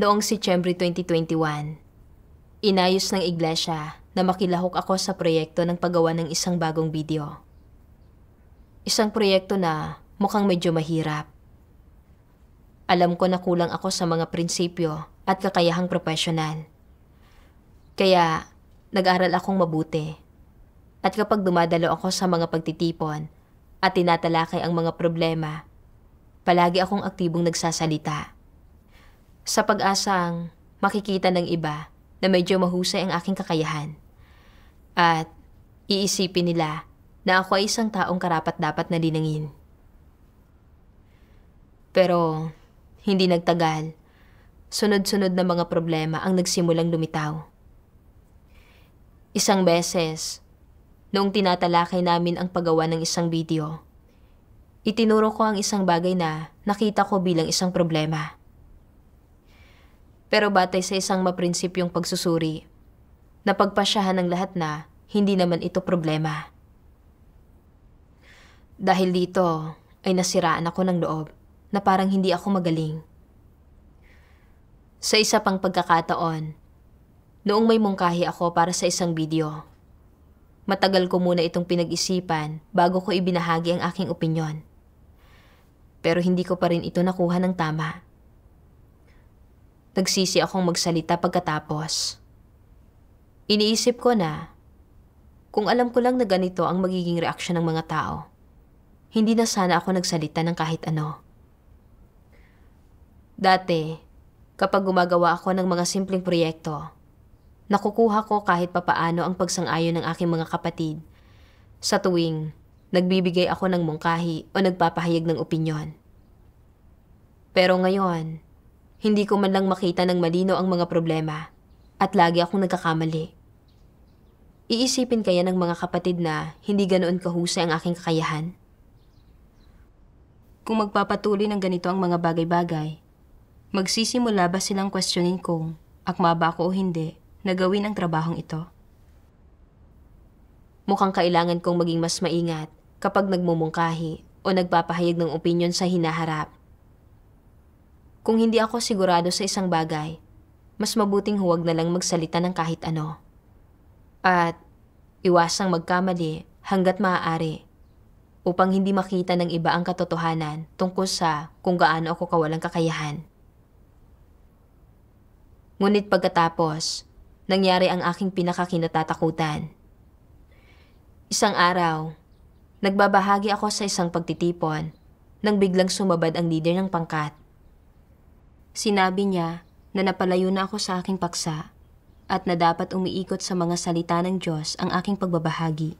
Noong Setyembre 2021, inayos ng iglesia na makilahok ako sa proyekto ng paggawa ng isang bagong video. Isang proyekto na mukhang medyo mahirap. Alam ko na kulang ako sa mga prinsipyo at kakayahang profesional. Kaya nag-aral akong mabuti. At kapag dumadalo ako sa mga pagtitipon at tinatalakay ang mga problema, palagi akong aktibong nagsasalita. Sa pag-asang makikita ng iba na medyo mahusay ang aking kakayahan. At iisipin nila na ako ay isang taong karapat-dapat na linangin. Pero hindi nagtagal, sunod-sunod na mga problema ang nagsimulang lumitaw. Isang beses, noong tinatalakay namin ang paggawa ng isang video, itinuro ko ang isang bagay na nakita ko bilang isang problema. Pero batay sa isang maprinsipyong pagsusuri, napagpasyahan ng lahat na hindi naman ito problema. Dahil dito ay nasiraan ako ng loob na parang hindi ako magaling. Sa isa pang pagkakataon, noong may mungkahi ako para sa isang video, matagal ko muna itong pinag-isipan bago ko ibinahagi ang aking opinyon. Pero hindi ko pa rin ito nakuha ng tama. Nagsisi akong magsalita pagkatapos. Iniisip ko na, kung alam ko lang na ganito ang magiging reaksyon ng mga tao, hindi na sana ako nagsalita ng kahit ano. Dati, kapag gumagawa ako ng mga simpleng proyekto, nakukuha ko kahit papaano ang pagsang-ayon ng aking mga kapatid sa tuwing nagbibigay ako ng mungkahi o nagpapahayag ng opinyon. Pero ngayon, hindi ko man lang makita ng malino ang mga problema at lagi akong nagkakamali. Iisipin kaya ng mga kapatid na hindi ganoon kahusay ang aking kakayahan? Kung magpapatuloy ng ganito ang mga bagay-bagay, magsisimula ba silang questionin kung akma ba ako o hindi na gawin ang trabahong ito? Mukhang kailangan kong maging mas maingat kapag nagmumungkahi o nagpapahayag ng opinyon sa hinaharap. Kung hindi ako sigurado sa isang bagay, mas mabuting huwag na lang magsalita ng kahit ano. At iwasang magkamali hanggat maaari upang hindi makita ng iba ang katotohanan tungkol sa kung gaano ako kawalang kakayahan. Ngunit pagkatapos, nangyari ang aking pinakakinatatakutan. Isang araw, nagbabahagi ako sa isang pagtitipon nang biglang sumabad ang leader ng pangkat. Sinabi niya na napalayo na ako sa aking paksa at na dapat umiikot sa mga salita ng Diyos ang aking pagbabahagi.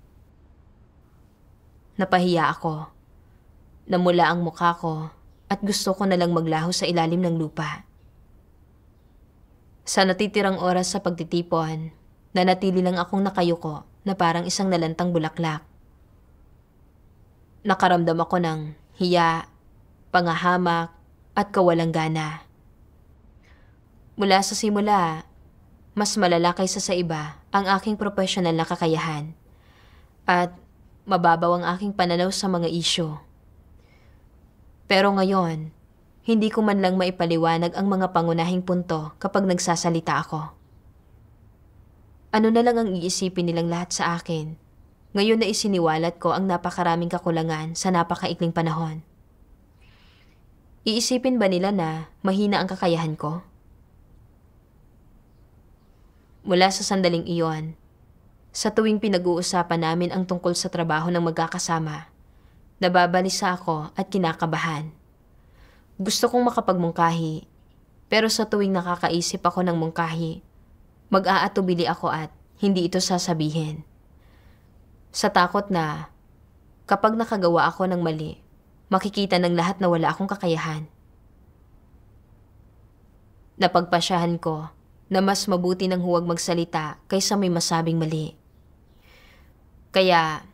Napahiya ako. Namula ang mukha ko at gusto ko na lang maglaho sa ilalim ng lupa. Sa natitirang oras sa pagtitipon, nanatili lang akong nakayuko na parang isang nalantang bulaklak. Nakaramdam ako ng hiya, pangahamak at kawalang gana. Mula sa simula, mas malala kaysa sa iba ang aking profesional na kakayahan at mababaw ang aking pananaw sa mga isyu. Pero ngayon, hindi ko man lang maipaliwanag ang mga pangunahing punto kapag nagsasalita ako. Ano na lang ang iisipin nilang lahat sa akin ngayon na isiniwalat ko ang napakaraming kakulangan sa napakaikling panahon? Iisipin ba nila na mahina ang kakayahan ko? Mula sa sandaling iyon, sa tuwing pinag-uusapan namin ang tungkol sa trabaho ng magkakasama, nababalisa ako at kinakabahan. Gusto kong makapagmungkahi, pero sa tuwing nakakaisip ako ng mungkahi, mag-aatubili ako at hindi ito sasabihin. Sa takot na, kapag nakagawa ako ng mali, makikita ng lahat na wala akong kakayahan. Napagpasyahan ko na mas mabuti nang huwag magsalita kaysa may masabing mali. Kaya,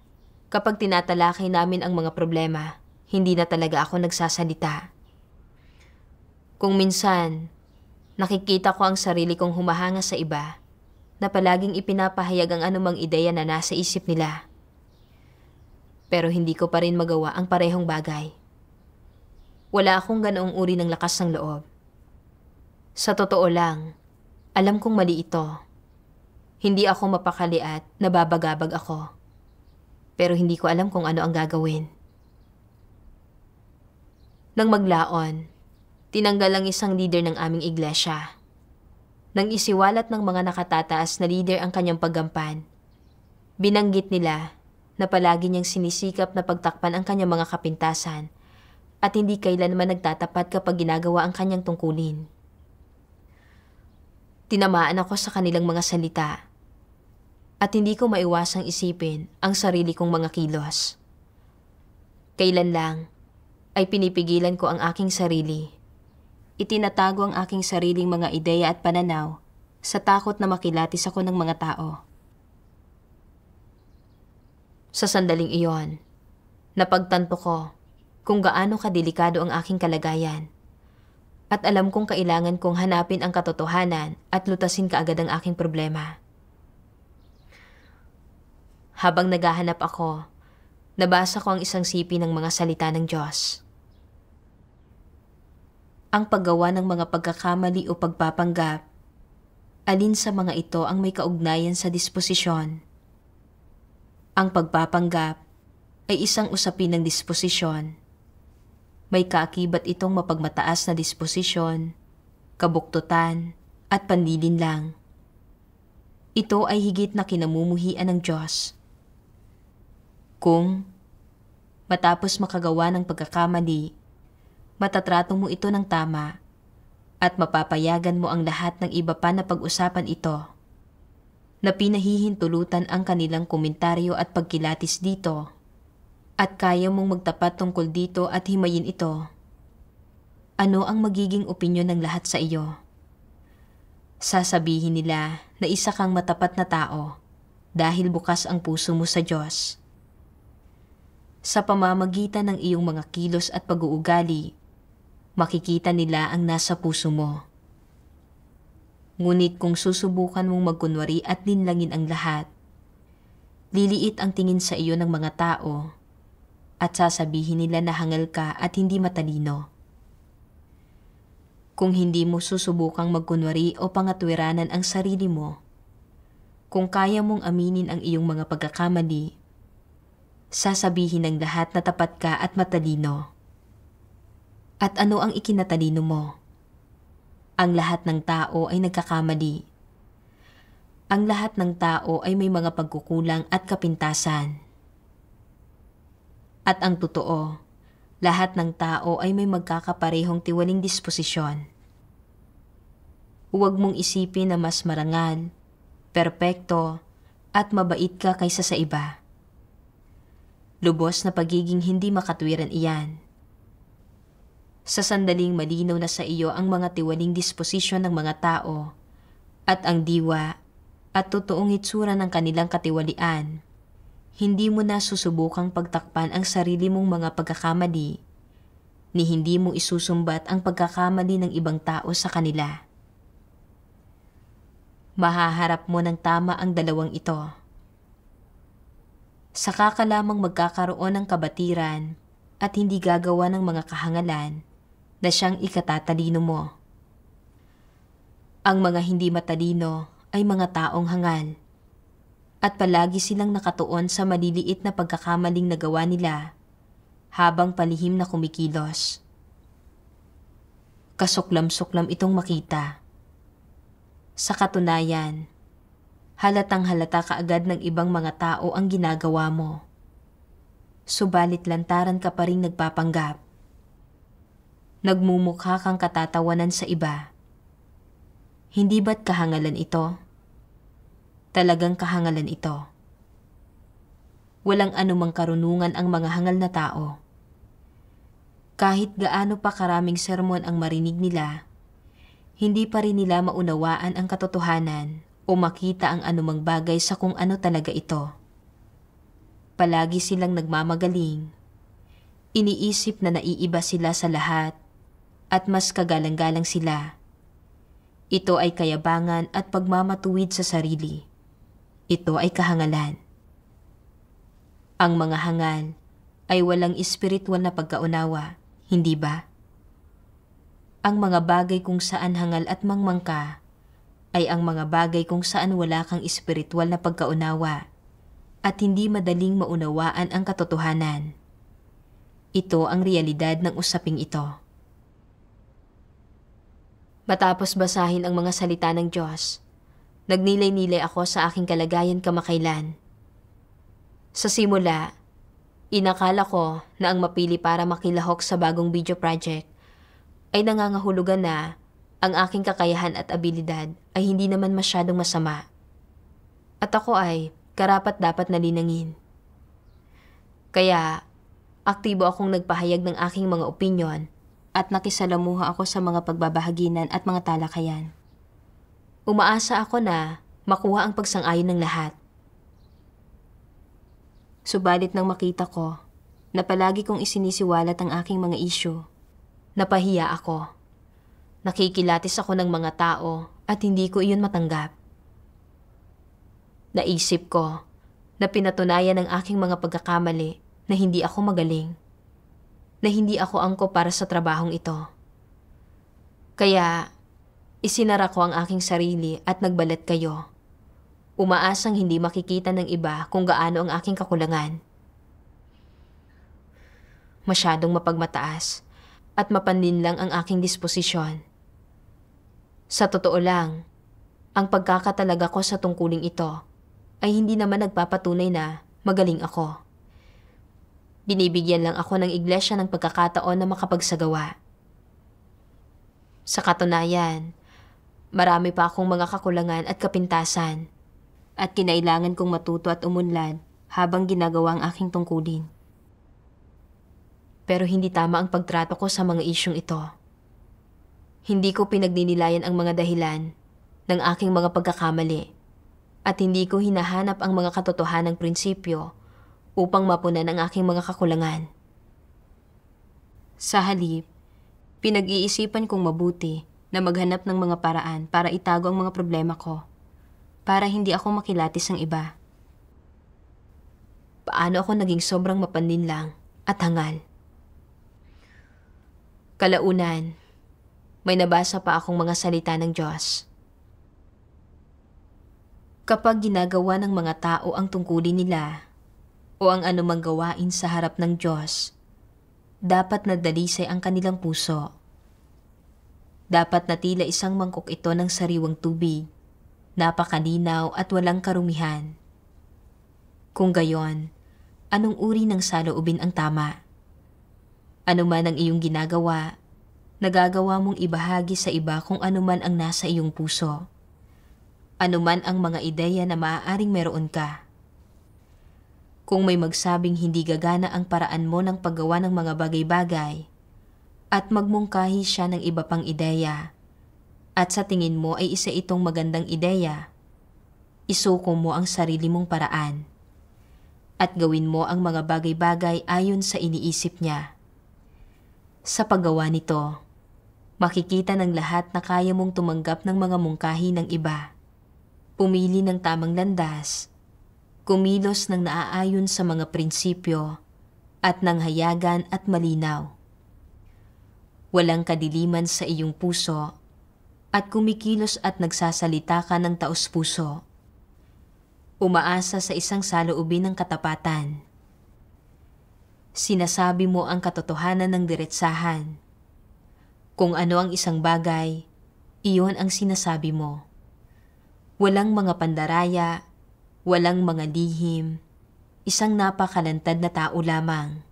kapag tinatalakay namin ang mga problema, hindi na talaga ako nagsasalita. Kung minsan, nakikita ko ang sarili kong humahanga sa iba, na palaging ipinapahayag ang anumang ideya na nasa isip nila. Pero hindi ko pa rin magawa ang parehong bagay. Wala akong ganoong uri ng lakas ng loob. Sa totoo lang, alam kong mali ito. Hindi ako mapakali at nababagabag ako. Pero hindi ko alam kung ano ang gagawin. Nang maglaon, tinanggal ang isang leader ng aming iglesia. Nang isiwalat ng mga nakatataas na leader ang kanyang paggampan, binanggit nila na palagi niyang sinisikap na pagtakpan ang kanyang mga kapintasan at hindi kailanman nagtatapat kapag ginagawa ang kanyang tungkulin. Tinamaan ako sa kanilang mga salita at hindi ko maiwasang isipin ang sarili kong mga kilos. Kailan lang ay pinipigilan ko ang aking sarili. Itinatago ang aking sariling mga ideya at pananaw sa takot na makilatis ako ng mga tao. Sa sandaling iyon, napagtanto ko kung gaano kadelikado ang aking kalagayan. At alam kong kailangan kong hanapin ang katotohanan at lutasin kaagad ang aking problema. Habang naghahanap ako, nabasa ko ang isang sipi ng mga salita ng Diyos. Ang paggawa ng mga pagkakamali o pagpapanggap, alin sa mga ito ang may kaugnayan sa disposisyon? Ang pagpapanggap ay isang usapin ng disposisyon. May kaakibat itong mapagmataas na disposisyon, kabuktutan, at panlilinlang. Ito ay higit na kinamumuhian ng Diyos. Kung matapos makagawa ng pagkakamali, matatrato mo ito ng tama at mapapayagan mo ang lahat ng iba pa na pag-usapan ito, na pinahihintulutan ang kanilang komentaryo at pagkilatis dito, at kaya mong magtapat tungkol dito at himayin ito, ano ang magiging opinyon ng lahat sa iyo? Sasabihin nila na isa kang matapat na tao dahil bukas ang puso mo sa Diyos. Sa pamamagitan ng iyong mga kilos at pag-uugali, makikita nila ang nasa puso mo. Ngunit kung susubukan mong magkunwari at linlangin ang lahat, liliit ang tingin sa iyo ng mga tao at sasabihin nila na hangal ka at hindi matalino. Kung hindi mo susubukang magkunwari o pangatwiranan ang sarili mo, kung kaya mong aminin ang iyong mga pagkakamali, sasabihin ng lahat na tapat ka at matalino. At ano ang ikinatalino mo? Ang lahat ng tao ay nagkakamali. Ang lahat ng tao ay may mga pagkukulang at kapintasan. At ang totoo, lahat ng tao ay may magkakaparehong tiwaling disposisyon. Huwag mong isipin na mas marangal, perpekto, at mabait ka kaysa sa iba. Lubos na pagiging hindi makatwiran iyan. Sa sandaling malinaw na sa iyo ang mga tiwaling disposisyon ng mga tao at ang diwa at totoong hitsura ng kanilang katiwalian, hindi mo na susubukang pagtakpan ang sarili mong mga pagkakamali, ni hindi mo isusumbat ang pagkakamali ng ibang tao sa kanila. Mahaharap mo ng tama ang dalawang ito. Saka ka lamang magkakaroon ng kabatiran at hindi gagawa ng mga kahangalan na siyang ikatatalino mo. Ang mga hindi matalino ay mga taong hangal at palagi silang nakatuon sa maliliit na pagkakamaling nagawa nila habang palihim na kumikilos. Kasuklam-suklam itong makita. Sa katunayan, halatang halata kaagad ng ibang mga tao ang ginagawa mo. Subalit lantaran ka pa rin nagpapanggap. Nagmumukha kang katatawanan sa iba. Hindi ba't kahangalan ito? Talagang kahangalan ito. Walang anumang karunungan ang mga hangal na tao. Kahit gaano pa karaming sermon ang marinig nila, hindi pa rin nila maunawaan ang katotohanan o makita ang anumang bagay sa kung ano talaga ito. Palagi silang nagmamagaling. Iniisip na naiiba sila sa lahat at mas kagalang-galang sila. Ito ay kayabangan at pagmamatuwid sa sarili. Ito ay kahangalan. Ang mga hangal ay walang espiritual na pagkaunawa, hindi ba? Ang mga bagay kung saan hangal at mangmangka ay ang mga bagay kung saan wala kang espiritual na pagkaunawa at hindi madaling maunawaan ang katotohanan. Ito ang realidad ng usaping ito. Matapos basahin ang mga salita ng Diyos, nagnilay-nilay ako sa aking kalagayan kamakailan. Sa simula, inakala ko na ang mapili para makilahok sa bagong video project ay nangangahulugan na ang aking kakayahan at abilidad ay hindi naman masyadong masama. At ako ay karapat-dapat na linangin. Kaya, aktibo akong nagpahayag ng aking mga opinyon at nakisalamuha ako sa mga pagbabahaginan at mga talakayan. Umaasa ako na makuha ang pagsang-ayon ng lahat. Subalit nang makita ko na palagi kong isinisiwalat ang aking mga isyu, napahiya ako. Nakikilatis ako ng mga tao at hindi ko iyon matanggap. Naisip ko na pinatunayan ng aking mga pagkakamali na hindi ako magaling, na hindi ako angkop para sa trabahong ito. Kaya, isinara ko ang aking sarili at nagbalat kayo. Umaasang hindi makikita ng iba kung gaano ang aking kakulangan. Masyadong mapagmataas at mapanlinlang ang aking disposisyon. Sa totoo lang, ang pagkakatalaga ko sa tungkuling ito ay hindi naman nagpapatunay na magaling ako. Binibigyan lang ako ng iglesia ng pagkakataon na makapagsagawa. Sa katunayan, marami pa akong mga kakulangan at kapintasan at kinailangan kong matuto at umunlad habang ginagawa ang aking tungkulin. Pero hindi tama ang pagtrato ko sa mga isyong ito. Hindi ko pinagninilayan ang mga dahilan ng aking mga pagkakamali at hindi ko hinahanap ang mga katotohanang prinsipyo upang mapunan ang aking mga kakulangan. Sa halip, pinag-iisipan kong mabuti na maghanap ng mga paraan para itago ang mga problema ko, para hindi ako makilatis ng iba. Paano ako naging sobrang mapanlinlang at hangal? Kalaunan, may nabasa pa akong mga salita ng Diyos. Kapag ginagawa ng mga tao ang tungkulin nila o ang anumang gawain sa harap ng Diyos, dapat na dalisay ang kanilang puso. Dapat na tila isang mangkok ito ng sariwang tubig, napakalinaw at walang karumihan. Kung gayon, anong uri ng saloobin ang tama? Ano man ang iyong ginagawa, nagagawa mong ibahagi sa iba kung ano man ang nasa iyong puso. Ano man ang mga ideya na maaaring meron ka. Kung may magsabing hindi gagana ang paraan mo ng paggawa ng mga bagay-bagay at magmungkahi siya ng iba pang ideya at sa tingin mo ay isa itong magandang ideya, isuko mo ang sarili mong paraan at gawin mo ang mga bagay-bagay ayon sa iniisip niya. Sa paggawa nito, makikita ng lahat na kaya mong tumanggap ng mga mungkahi ng iba, pumili ng tamang landas, kumilos ng naaayon sa mga prinsipyo at ng hayagan at malinaw. Walang kadiliman sa iyong puso at kumikilos at nagsasalita ka ng taos-puso. Umaasa sa isang saloobin ng katapatan. Sinasabi mo ang katotohanan ng diretsahan. Kung ano ang isang bagay, iyon ang sinasabi mo. Walang mga pandaraya, walang mga lihim, isang napakalantad na tao lamang.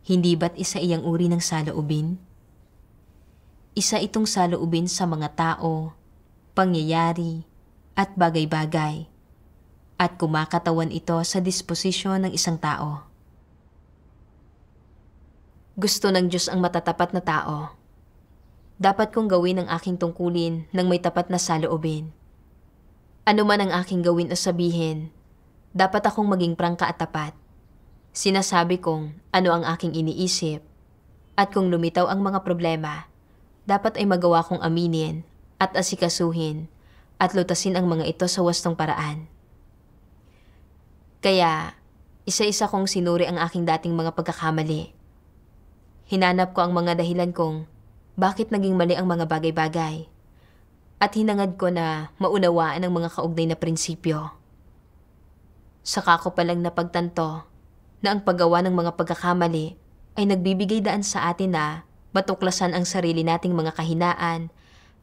Hindi ba't isa iyang uri ng saloobin? Isa itong saloobin sa mga tao, pangyayari, at bagay-bagay, at kumakatawan ito sa disposisyon ng isang tao. Gusto ng Diyos ang matatapat na tao. Dapat kong gawin ang aking tungkulin ng may tapat na saloobin. Ano man ang aking gawin o sabihin, dapat akong maging prangka at tapat. Sinasabi kong ano ang aking iniisip, at kung lumitaw ang mga problema, dapat ay magawa kong aminin at asikasuhin at lutasin ang mga ito sa wastong paraan. Kaya, isa-isa kong sinuri ang aking dating mga pagkakamali. Hinanap ko ang mga dahilan kung bakit naging mali ang mga bagay-bagay. At hinangad ko na maunawaan ang mga kaugnay na prinsipyo. Saka ko palang napagtanto na ang paggawa ng mga pagkakamali ay nagbibigay daan sa atin na matuklasan ang sarili nating mga kahinaan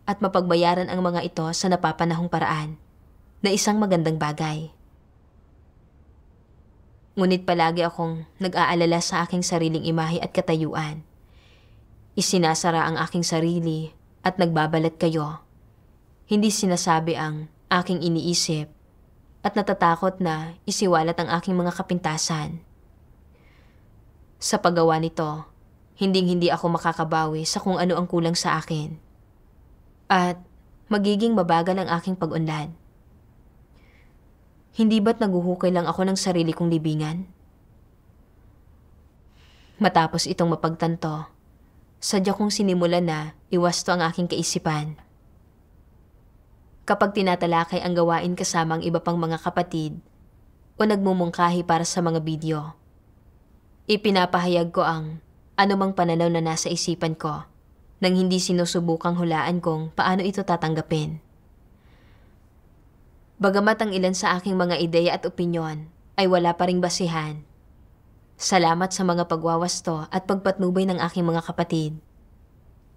at mapagbayaran ang mga ito sa napapanahong paraan na isang magandang bagay. Ngunit palagi akong nag-aalala sa aking sariling imahe at katayuan. Isinasara ang aking sarili at nagbabalat kayo. Hindi sinasabi ang aking iniisip at natatakot na isiwalat ang aking mga kapintasan. Sa paggawa nito, hinding-hindi ako makakabawi sa kung ano ang kulang sa akin. At magiging mabagal ang aking pag-unlad. Hindi ba't naguhukay lang ako ng sarili kong libingan? Matapos itong mapagtanto, sadya kong sinimulan na iwasto ang aking kaisipan. Kapag tinatalakay ang gawain kasama ang iba pang mga kapatid o nagmumungkahi para sa mga video, ipinapahayag ko ang anumang pananaw na nasa isipan ko nang hindi sinusubukang hulaan kung paano ito tatanggapin. Bagamat ang ilan sa aking mga ideya at opinyon ay wala pa ring basihan, salamat sa mga pagwawasto at pagpatnubay ng aking mga kapatid.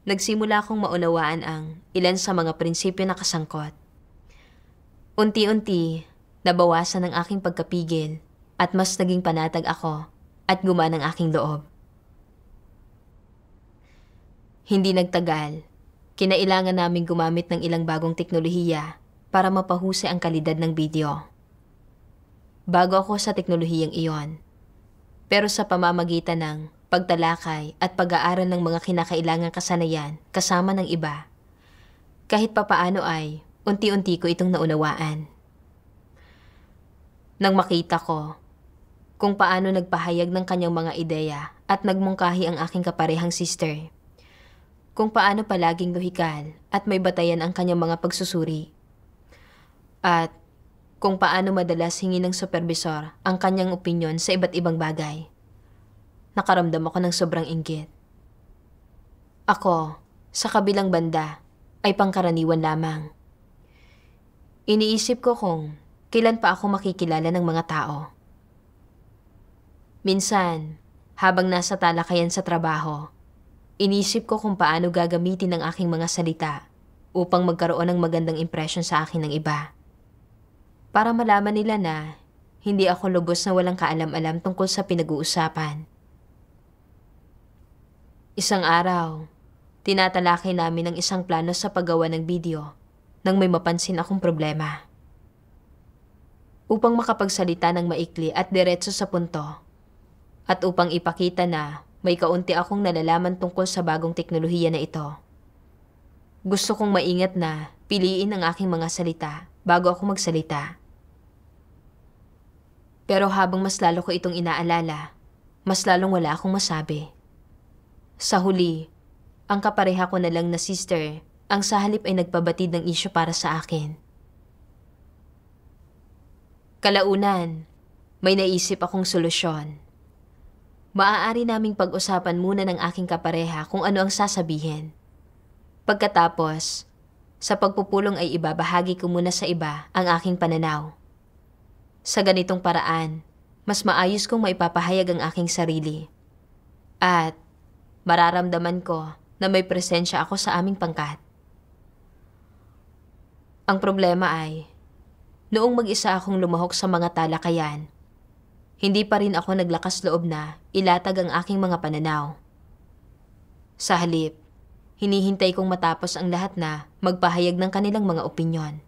Nagsimula akong maunawaan ang ilan sa mga prinsipyo na kasangkot. Unti-unti, nabawasan ang aking pagkapigil at mas naging panatag ako at gumana ang aking loob. Hindi nagtagal, kinailangan naming gumamit ng ilang bagong teknolohiya para mapahusay ang kalidad ng video. Bago ako sa teknolohiyang iyon, pero sa pamamagitan ng pagtalakay at pag-aaral ng mga kinakailangang kasanayan kasama ng iba, kahit papaano ay unti-unti ko itong naunawaan. Nang makita ko kung paano nagpahayag ng kanyang mga ideya at nagmungkahi ang aking kaparehang sister, kung paano palaging lohikal at may batayan ang kanyang mga pagsusuri, at kung paano madalas hingi ng supervisor ang kanyang opinyon sa iba't ibang bagay, nakaramdam ako ng sobrang inggit. Ako, sa kabilang banda, ay pangkaraniwan lamang. Iniisip ko kung kailan pa ako makikilala ng mga tao. Minsan, habang nasa talakayan sa trabaho, inisip ko kung paano gagamitin ang aking mga salita upang magkaroon ng magandang impresyon sa akin ng iba. Para malaman nila na hindi ako lubos na walang kaalam-alam tungkol sa pinag-uusapan. Isang araw, tinatalakay namin ang isang plano sa paggawa ng video nang may mapansin akong problema. Upang makapagsalita ng maikli at diretso sa punto, at upang ipakita na may kaunti akong nalalaman tungkol sa bagong teknolohiya na ito, gusto kong maingat na piliin ang aking mga salita bago ako magsalita. Pero habang mas lalo ko itong inaalala, mas lalong wala akong masabi. Sa huli, ang kapareha ko na lang na sister ang sa halip ay nagpabatid ng isyu para sa akin. Kalaunan, may naisip akong solusyon. Maaari naming pag-usapan muna ng aking kapareha kung ano ang sasabihin. Pagkatapos, sa pagpupulong ay ibabahagi ko muna sa iba ang aking pananaw. Sa ganitong paraan, mas maayos kong maipapahayag ang aking sarili. At mararamdaman ko na may presensya ako sa aming pangkat. Ang problema ay, noong mag-isa akong lumahok sa mga talakayan, hindi pa rin ako naglakas loob na ilatag ang aking mga pananaw. Sa halip, hinihintay kong matapos ang lahat na magpahayag ng kanilang mga opinyon.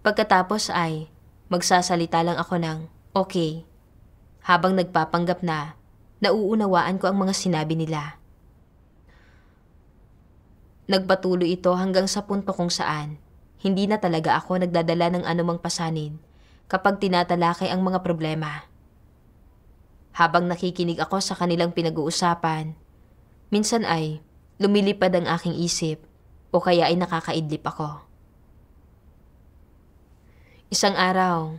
Pagkatapos ay magsasalita lang ako ng okay, habang nagpapanggap na nauunawaan ko ang mga sinabi nila. Nagpatuloy ito hanggang sa punto kung saan hindi na talaga ako nagdadala ng anumang pasanin kapag tinatalakay ang mga problema. Habang nakikinig ako sa kanilang pinag-uusapan, minsan ay lumilipad ang aking isip o kaya ay nakakaidlip ako. Isang araw,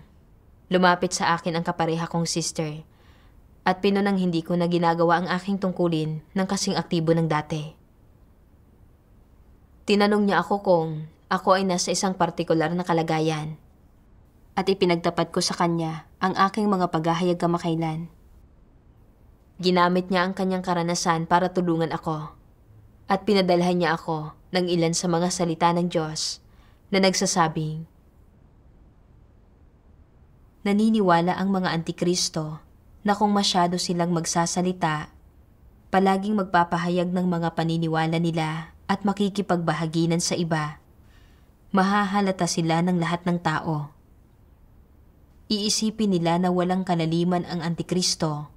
lumapit sa akin ang kapareha kong sister at pinunang hindi ko na ginagawa ang aking tungkulin ng kasing aktibo ng dati. Tinanong niya ako kung ako ay nasa isang partikular na kalagayan at ipinagtapat ko sa kanya ang aking mga paghahayag kamakailan. Ginamit niya ang kanyang karanasan para tulungan ako at pinadalhan niya ako ng ilan sa mga salita ng Diyos na nagsasabing, naniniwala ang mga antikristo na kung masyado silang magsasalita, palaging magpapahayag ng mga paniniwala nila at makikipagbahaginan sa iba, mahahalata sila ng lahat ng tao. Iisipin nila na walang kalaliman ang antikristo,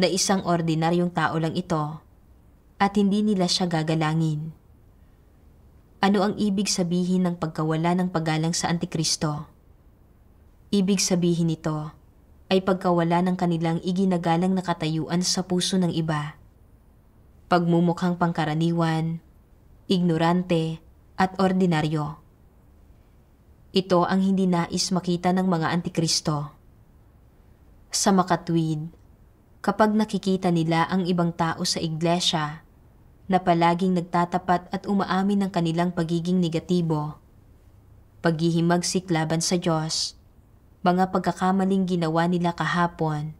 na isang ordinaryong tao lang ito, at hindi nila siya gagalangin. Ano ang ibig sabihin ng pagkawala ng paggalang sa antikristo? Ibig sabihin nito ay pagkawala ng kanilang iginagalang na katayuan sa puso ng iba. Pagmumukhang pangkaraniwan, ignorante, at ordinaryo. Ito ang hindi nais makita ng mga antikristo. Sa makatwid, kapag nakikita nila ang ibang tao sa iglesia na palaging nagtatapat at umaamin ng kanilang pagiging negatibo, paghihimagsik laban sa Diyos, mga pagkakamaling ginawa nila kahapon,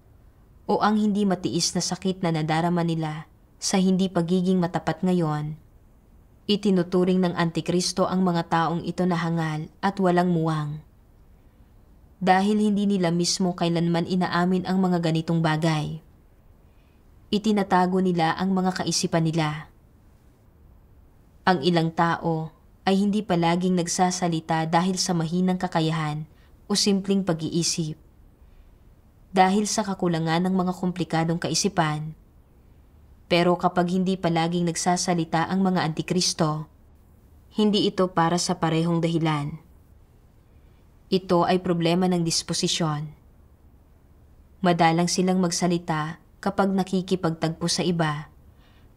o ang hindi matiis na sakit na nadarama nila sa hindi pagiging matapat ngayon, itinuturing ng antikristo ang mga taong ito na hangal at walang muwang. Dahil hindi nila mismo kailanman inaamin ang mga ganitong bagay, itinatago nila ang mga kaisipan nila. Ang ilang tao ay hindi palaging nagsasalita dahil sa mahinang kakayahan o simpleng pag-iisip. Dahil sa kakulangan ng mga komplikadong kaisipan. Pero kapag hindi palaging nagsasalita ang mga antikristo, hindi ito para sa parehong dahilan. Ito ay problema ng disposisyon. Madalang silang magsalita kapag nakikipagtagpo sa iba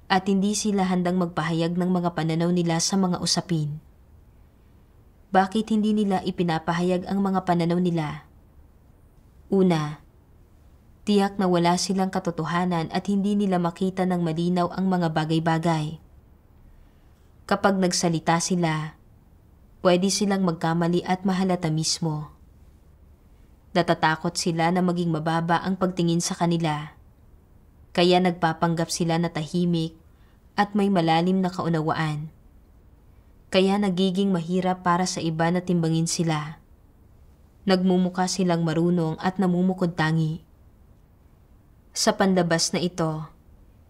at hindi sila handang magpahayag ng mga pananaw nila sa mga usapin. Bakit hindi nila ipinapahayag ang mga pananaw nila? Una, tiyak na wala silang katotohanan at hindi nila makita ng malinaw ang mga bagay-bagay. Kapag nagsalita sila, pwede silang magkamali at mahalata mismo. Natatakot sila na maging mababa ang pagtingin sa kanila. Kaya nagpapanggap sila na tahimik at may malalim na kaunawaan. Kaya nagiging mahirap para sa iba na timbangin sila. Nagmumukha silang marunong at namumukod tangi. Sa panlabas na ito,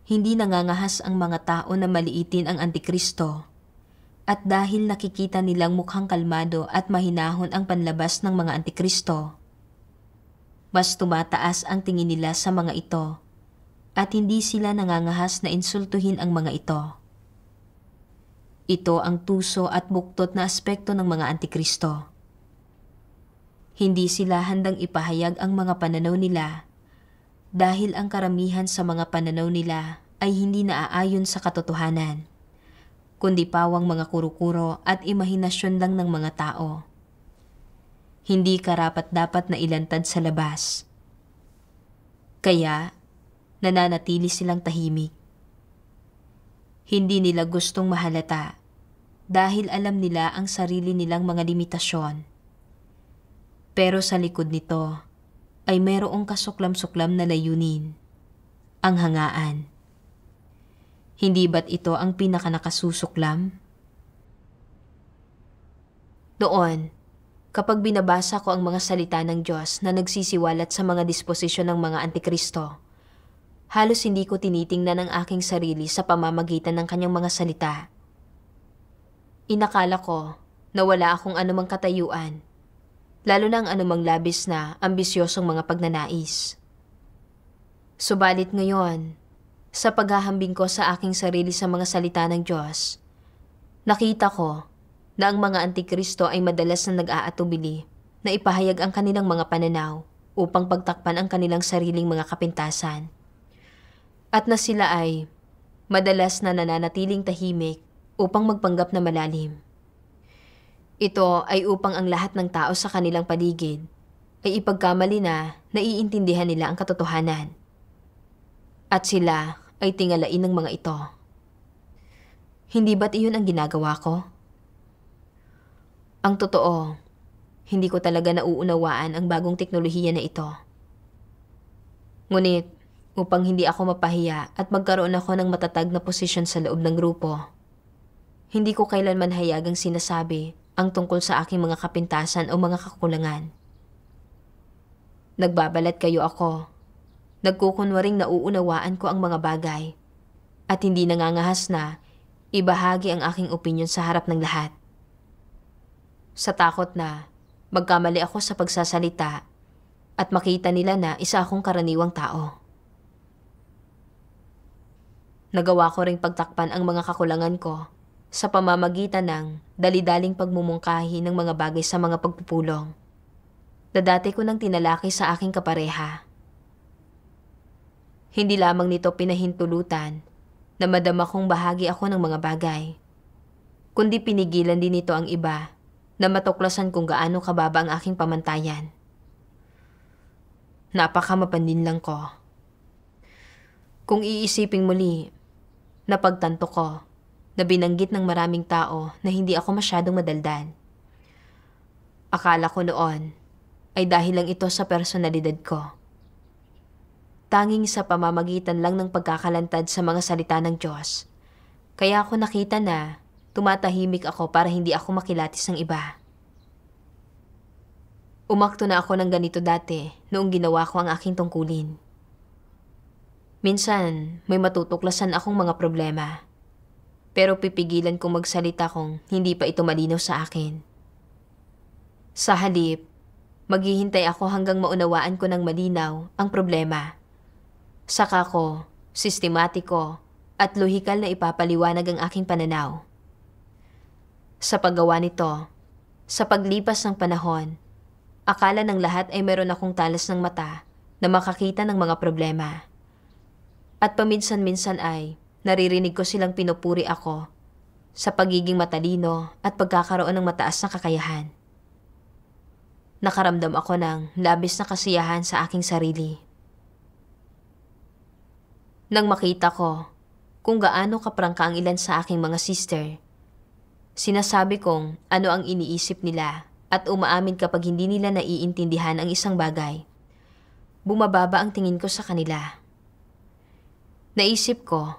hindi nangangahas ang mga tao na maliitin ang antikristo, at dahil nakikita nilang mukhang kalmado at mahinahon ang panlabas ng mga antikristo, mas tumataas ang tingin nila sa mga ito at hindi sila nangangahas na insultuhin ang mga ito. Ito ang tuso at buktot na aspekto ng mga antikristo. Hindi sila handang ipahayag ang mga pananaw nila dahil ang karamihan sa mga pananaw nila ay hindi naaayon sa katotohanan, kundi pawang mga kuro-kuro at imahinasyon lang ng mga tao. Hindi karapat-dapat na ilantad sa labas. Kaya, nananatili silang tahimik. Hindi nila gustong mahalata dahil alam nila ang sarili nilang mga limitasyon. Pero sa likod nito ay mayroong kasuklam-suklam na layunin, ang hangaan. Hindi ba't ito ang pinakanakasusuklam? Doon, kapag binabasa ko ang mga salita ng Diyos na nagsisiwalat sa mga disposisyon ng mga antikristo, halos hindi ko tinitingnan ang aking sarili sa pamamagitan ng kanyang mga salita. Inakala ko na wala akong anumang katayuan, lalo na ang anumang labis na ambisyosong mga pagnanais. Subalit ngayon, sa paghahambing ko sa aking sarili sa mga salita ng Diyos, nakita ko na ang mga antikristo ay madalas na nag-aatubili na ipahayag ang kanilang mga pananaw upang pagtakpan ang kanilang sariling mga kapintasan. At na sila ay madalas na nananatiling tahimik upang magpanggap na malalim. Ito ay upang ang lahat ng tao sa kanilang paligid ay ipagkamali na naiintindihan nila ang katotohanan. At sila ay tingalain ng mga ito. Hindi ba't iyon ang ginagawa ko? Ang totoo, hindi ko talaga nauunawaan ang bagong teknolohiya na ito. Ngunit, upang hindi ako mapahiya at magkaroon ako ng matatag na posisyon sa loob ng grupo, hindi ko kailanman hayagang sinasabi ang tungkol sa aking mga kapintasan o mga kakulangan. Nagbabalat kayo ako. Nagkukunwaring nauunawaan ko ang mga bagay at hindi nangangahas na ibahagi ang aking opinyon sa harap ng lahat. Sa takot na magkamali ako sa pagsasalita at makita nila na isa akong karaniwang tao. Nagawa ko ring pagtakpan ang mga kakulangan ko sa pamamagitan ng dali-daling pagmumungkahi ng mga bagay sa mga pagpupulong na dati ko nang tinalaki sa aking kapareha. Hindi lamang nito pinahintulutan na madama kong bahagi ako ng mga bagay, kundi pinigilan din nito ang iba na matuklasan kung gaano kababa ang aking pamantayan. Napakamapanlinlang ko. Kung iisiping muli, napagtanto ko na binanggit ng maraming tao na hindi ako masyadong madaldal. Akala ko noon ay dahil lang ito sa personalidad ko. Tanging sa pamamagitan lang ng pagkakalantad sa mga salita ng Diyos, kaya ako nakita na tumatahimik ako para hindi ako makilatis ng iba. Umakto na ako ng ganito dati noong ginawa ko ang aking tungkulin. Minsan, may matutuklasan akong mga problema. Pero pipigilan kong magsalita kung hindi pa ito malinaw sa akin. Sa halip, maghihintay ako hanggang maunawaan ko ng malinaw ang problema. Saka ko, sistematiko, at lohikal na ipapaliwanag ang aking pananaw. Sa paggawa nito, sa paglipas ng panahon, akala ng lahat ay meron akong talas ng mata na makakita ng mga problema. At paminsan-minsan ay naririnig ko silang pinupuri ako sa pagiging matalino at pagkakaroon ng mataas na kakayahan. Nakaramdam ako ng labis na kasiyahan sa aking sarili. Nang makita ko kung gaano kaprangka ang ilan sa aking mga sister, sinasabi kong ano ang iniisip nila at umaamin kapag hindi nila naiintindihan ang isang bagay. Bumababa ang tingin ko sa kanila. Naisip ko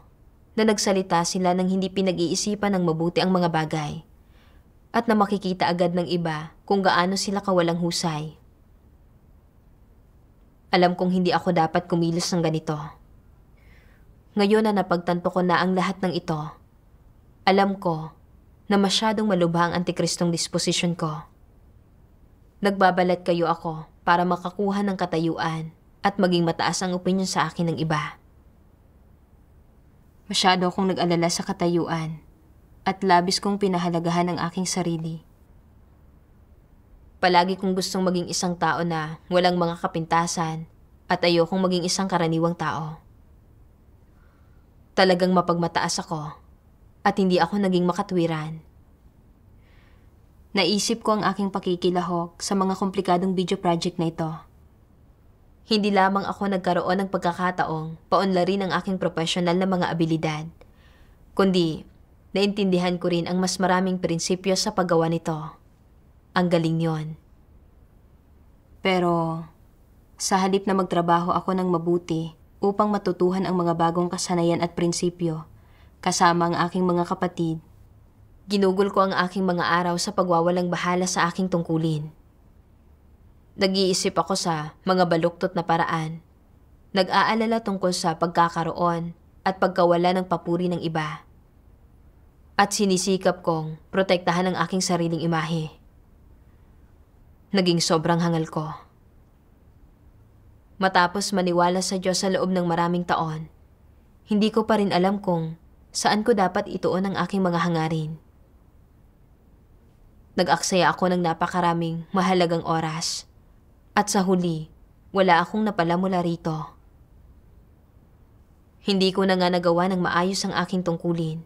na nagsalita sila nang hindi pinag-iisipan ng mabuti ang mga bagay at na makikita agad ng iba kung gaano sila kawalang husay. Alam kong hindi ako dapat kumilos ng ganito. Ngayon na napagtanto ko na ang lahat ng ito, alam ko na masyadong malubha ang antikristong disposisyon ko. Nagbabalat kayo ako para makakuha ng katayuan at maging mataas ang opinyon sa akin ng iba. Masyado akong nag-alala sa katayuan at labis kong pinahalagahan ang aking sarili. Palagi kong gustong maging isang tao na walang mga kapintasan at ayokong maging isang karaniwang tao. Talagang mapagmataas ako at hindi ako naging makatwiran. Naisip ko ang aking pakikilahok sa mga komplikadong video project na ito. Hindi lamang ako nagkaroon ng pagkakataong paunlarin ang aking profesional na mga abilidad, kundi naintindihan ko rin ang mas maraming prinsipyo sa paggawa nito. Ang galing yon. Pero sa halip na magtrabaho ako ng mabuti upang matutuhan ang mga bagong kasanayan at prinsipyo, kasama ang aking mga kapatid, ginugol ko ang aking mga araw sa pagwawalang bahala sa aking tungkulin. Nag-iisip ako sa mga baluktot na paraan. Nag-aalala tungkol sa pagkakaroon at pagkawala ng papuri ng iba. At sinisikap kong protektahan ang aking sariling imahe. Naging sobrang hangal ko. Matapos maniwala sa Diyos sa loob ng maraming taon, hindi ko pa rin alam kung saan ko dapat ituon ang aking mga hangarin. Nag-aksaya ako ng napakaraming mahalagang oras. At sa huli, wala akong napala mula rito. Hindi ko na nga nagawa ng maayos ang aking tungkulin.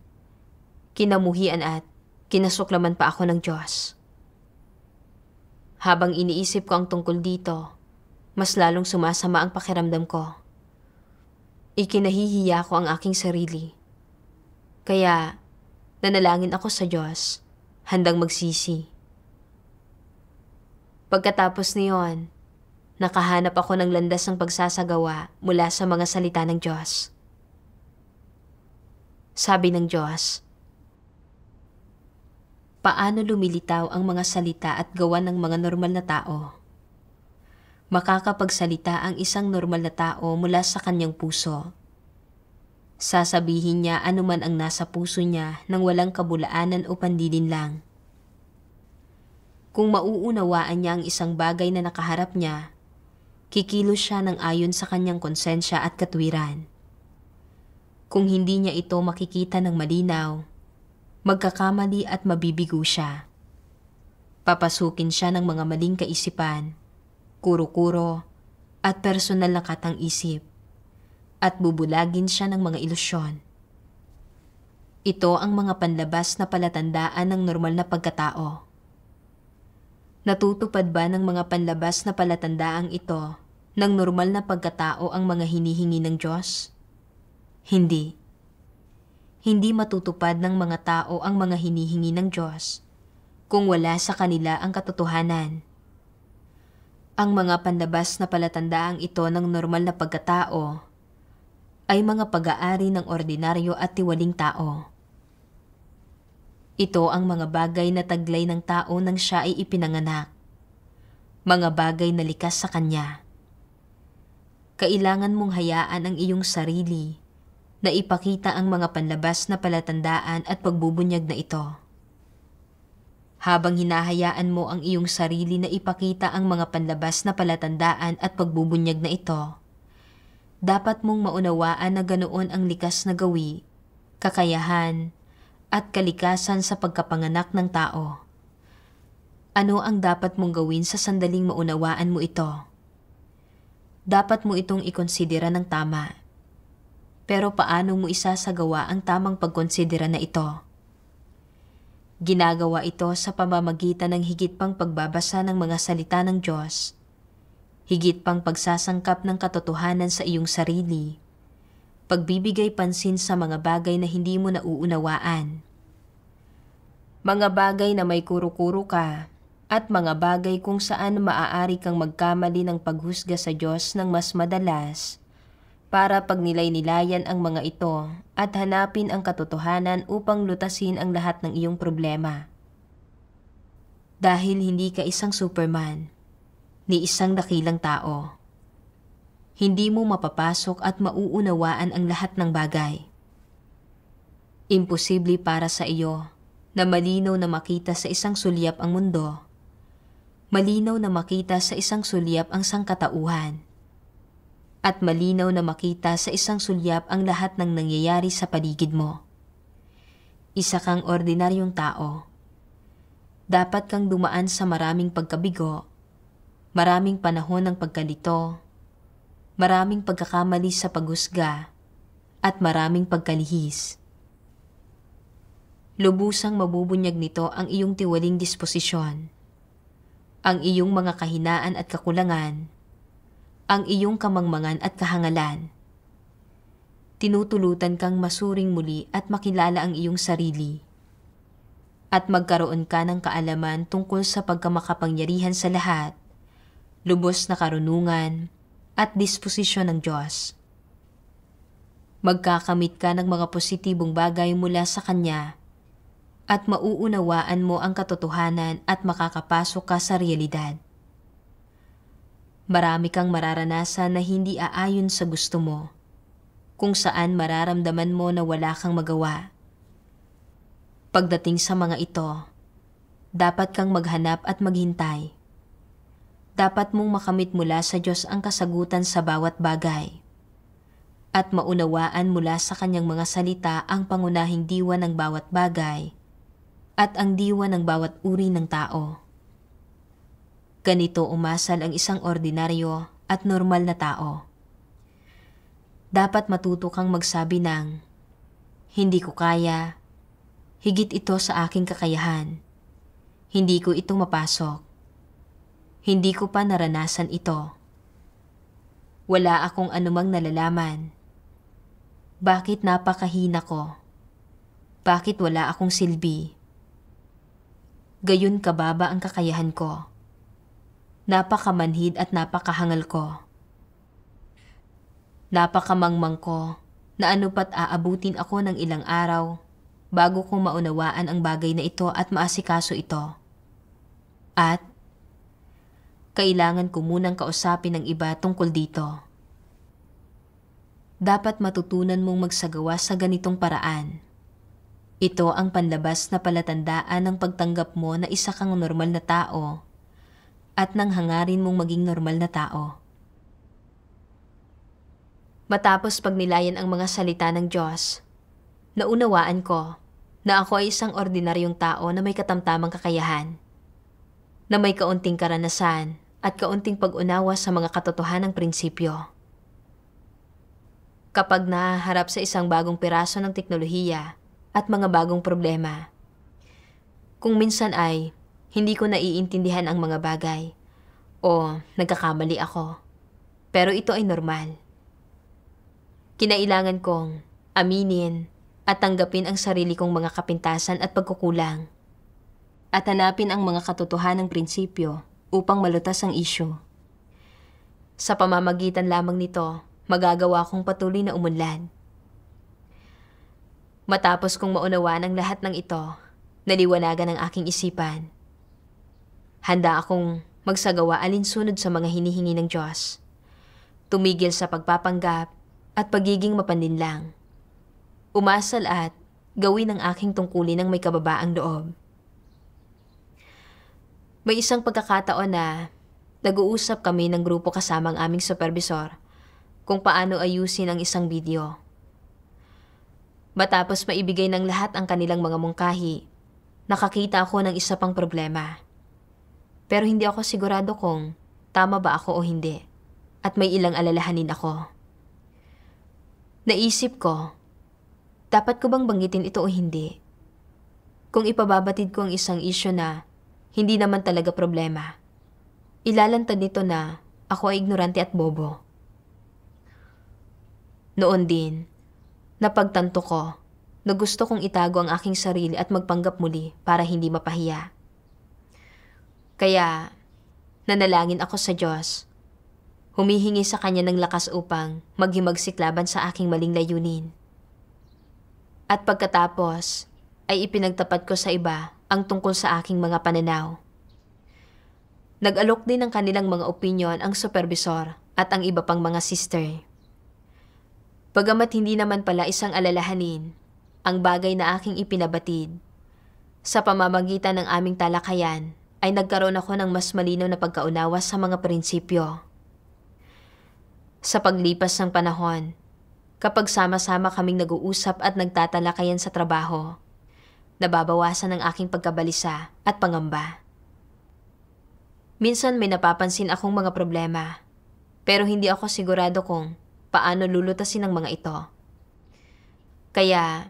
Kinamuhian at kinasuklaman pa ako ng Diyos. Habang iniisip ko ang tungkol dito, mas lalong sumasama ang pakiramdam ko. Ikinahihiya ko ang aking sarili. Kaya, Nanalangin ako sa Diyos, handang magsisi. Pagkatapos niyon, nakahanap ako ng landas ng pagsasagawa mula sa mga salita ng Diyos. Sabi ng Diyos, paano lumilitaw ang mga salita at gawa ng mga normal na tao? Makakapagsalita ang isang normal na tao mula sa kanyang puso. Sasabihin niya anuman ang nasa puso niya nang walang kabulaanan o pandilin lang. Kung mauunawaan niya ang isang bagay na nakaharap niya, kikilos siya ng ayon sa kanyang konsensya at katwiran. Kung hindi niya ito makikita ng malinaw, magkakamali at mabibigo siya. Papasukin siya ng mga maling kaisipan, kuro-kuro, at personal na katang-isip, at bubulagin siya ng mga ilusyon. Ito ang mga panlabas na palatandaan ng normal na pagkatao. Natutupad ba ng mga panlabas na palatandaang ito ng normal na pagkatao ang mga hinihingi ng Diyos? Hindi. Hindi matutupad ng mga tao ang mga hinihingi ng Diyos kung wala sa kanila ang katotohanan. Ang mga panlabas na palatandaang ito ng normal na pagkatao ay mga pag-aari ng ordinaryo at tiwaling tao. Ito ang mga bagay na taglay ng tao nang siya ay ipinanganak. Mga bagay na likas sa kanya. Kailangan mong hayaan ang iyong sarili na ipakita ang mga panlabas na palatandaan at pagbubunyag na ito. Habang hinahayaan mo ang iyong sarili na ipakita ang mga panlabas na palatandaan at pagbubunyag na ito, dapat mong maunawaan na ganoon ang likas na gawi, kakayahan, at kalikasan sa pagkapanganak ng tao. Ano ang dapat mong gawin sa sandaling maunawaan mo ito? Dapat mo itong ikonsidera ng tama. Pero paano mo isasagawa ang tamang pagkonsidera na ito? Ginagawa ito sa pamamagitan ng higit pang pagbabasa ng mga salita ng Diyos, higit pang pagsasangkap ng katotohanan sa iyong sarili, pagbibigay pansin sa mga bagay na hindi mo nauunawaan, mga bagay na may kuro-kuro ka, at mga bagay kung saan maaari kang magkamali ng paghusga sa Diyos ng mas madalas, para pagnilay-nilayan ang mga ito at hanapin ang katotohanan upang lutasin ang lahat ng iyong problema. Dahil hindi ka isang Superman, ni isang dakilang tao, hindi mo mapapasok at mauunawaan ang lahat ng bagay. Imposible para sa iyo na malinaw na makita sa isang sulyap ang mundo, malinaw na makita sa isang sulyap ang sangkatauhan, at malinaw na makita sa isang sulyap ang lahat ng nangyayari sa paligid mo. Isa kang ordinaryong tao. Dapat kang dumaan sa maraming pagkabigo, maraming panahon ng pagkalito, maraming pagkakamali sa paghusga, at maraming pagkalihis. Lubusang mabubunyag nito ang iyong tiwaling disposisyon, ang iyong mga kahinaan at kakulangan, ang iyong kamangmangan at kahangalan. Tinutulutan kang masuring muli at makilala ang iyong sarili, at magkaroon ka ng kaalaman tungkol sa pagkamakapangyarihan sa lahat, lubos na karunungan, at disposisyon ng Diyos. Magkakamit ka ng mga positibong bagay mula sa Kanya, at mauunawaan mo ang katotohanan at makakapasok ka sa realidad. Marami kang mararanasan na hindi aayon sa gusto mo, kung saan mararamdaman mo na wala kang magawa. Pagdating sa mga ito, dapat kang maghanap at maghintay. Dapat mong makamit mula sa Diyos ang kasagutan sa bawat bagay, at maunawaan mula sa Kanyang mga salita ang pangunahing diwa ng bawat bagay, at ang diwa ng bawat uri ng tao. Ganito umasal ang isang ordinaryo at normal na tao. Dapat matuto kang magsabi ng, hindi ko kaya, higit ito sa aking kakayahan, hindi ko ito mapasok, hindi ko pa naranasan ito, wala akong anumang nalalaman, bakit napakahina ko, bakit wala akong silbi. Gayon kababa ang kakayahan ko. Napakamanhid at napakahangal ko. Napakamangmang ko na ano pat aabutin ako ng ilang araw bago ko maunawaan ang bagay na ito at maasikaso ito. At kailangan ko munang kausapin ng iba tungkol dito. Dapat matutunan mong magsagawa sa ganitong paraan. Ito ang panlabas na palatandaan ng pagtanggap mo na isa kang normal na tao at nang hangarin mong maging normal na tao. Matapos pagnilayan ang mga salita ng Diyos, naunawaan ko na ako ay isang ordinaryong tao na may katamtamang kakayahan, na may kaunting karanasan at kaunting pag-unawa sa mga katotohanang prinsipyo. Kapag nahaharap sa isang bagong piraso ng teknolohiya at mga bagong problema, kung minsan ay hindi ko naiintindihan ang mga bagay o nagkakamali ako, pero ito ay normal. Kinailangan kong aminin at tanggapin ang sarili kong mga kapintasan at pagkukulang at hanapin ang mga katotohanang prinsipyo upang malutas ang isyu. Sa pamamagitan lamang nito, magagawa kong patuloy na umunlad. Matapos kong maunawaan ang lahat ng ito, naliwanagan ang aking isipan. Handa akong magsagawa alinsunod sa mga hinihingi ng Diyos. Tumigil sa pagpapanggap at pagiging mapanlinlang. Umasal at gawin ang aking tungkulin ng may kababaang loob. May isang pagkakataon na nag-uusap kami ng grupo kasama ang aming supervisor kung paano ayusin ang isang video. Matapos maibigay ng lahat ang kanilang mga mungkahi, nakakita ako ng isa pang problema. Pero hindi ako sigurado kung tama ba ako o hindi, at may ilang alalahanin ako. Naisip ko, dapat ko bang banggitin ito o hindi? Kung ipababatid ko ang isang isyu na hindi naman talaga problema, ilalantad nito na ako ay ignorante at bobo. Noon din, napagtanto ko na gusto kong itago ang aking sarili at magpanggap muli para hindi mapahiya. Kaya, nanalangin ako sa Diyos. Humihingi sa Kanya ng lakas upang maghimagsik laban sa aking maling layunin. At pagkatapos, ay ipinagtapat ko sa iba ang tungkol sa aking mga pananaw. Nag-alok din ng kanilang mga opinyon ang supervisor at ang iba pang mga sister. Bagamat hindi naman pala isang alalahanin ang bagay na aking ipinabatid, sa pamamagitan ng aming talakayan ay nagkaroon ako ng mas malinaw na pagkaunawa sa mga prinsipyo. Sa paglipas ng panahon, kapag sama-sama kaming nag-uusap at nagtatalakayan sa trabaho, nababawasan ang aking pagkabalisa at pangamba. Minsan may napapansin akong mga problema, pero hindi ako sigurado kung paano lulutasin ang mga ito. Kaya,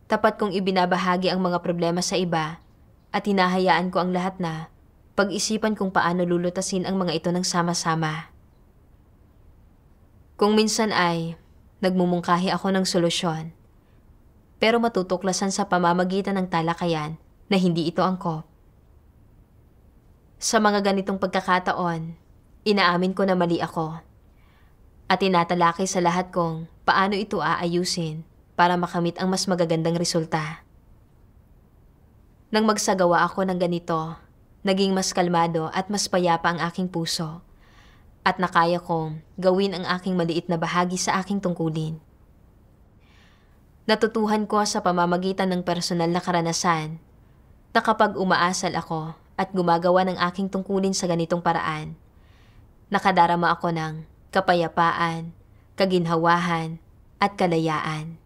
tapat kong ibinabahagi ang mga problema sa iba at hinahayaan ko ang lahat na pag-isipan kung paano lulutasin ang mga ito ng sama-sama. Kung minsan ay nagmumungkahi ako ng solusyon, pero matutuklasan sa pamamagitan ng talakayan na hindi ito angkop. Sa mga ganitong pagkakataon, inaamin ko na mali ako at tinatalakay sa lahat kung paano ito aayusin para makamit ang mas magagandang resulta. Nang magsagawa ako ng ganito, naging mas kalmado at mas payapa ang aking puso at nakaya kong gawin ang aking maliit na bahagi sa aking tungkulin. Natutuhan ko sa pamamagitan ng personal na karanasan na kapag umaasal ako at gumagawa ng aking tungkulin sa ganitong paraan, nakadarama ako ng kapayapaan, kaginhawahan at kalayaan.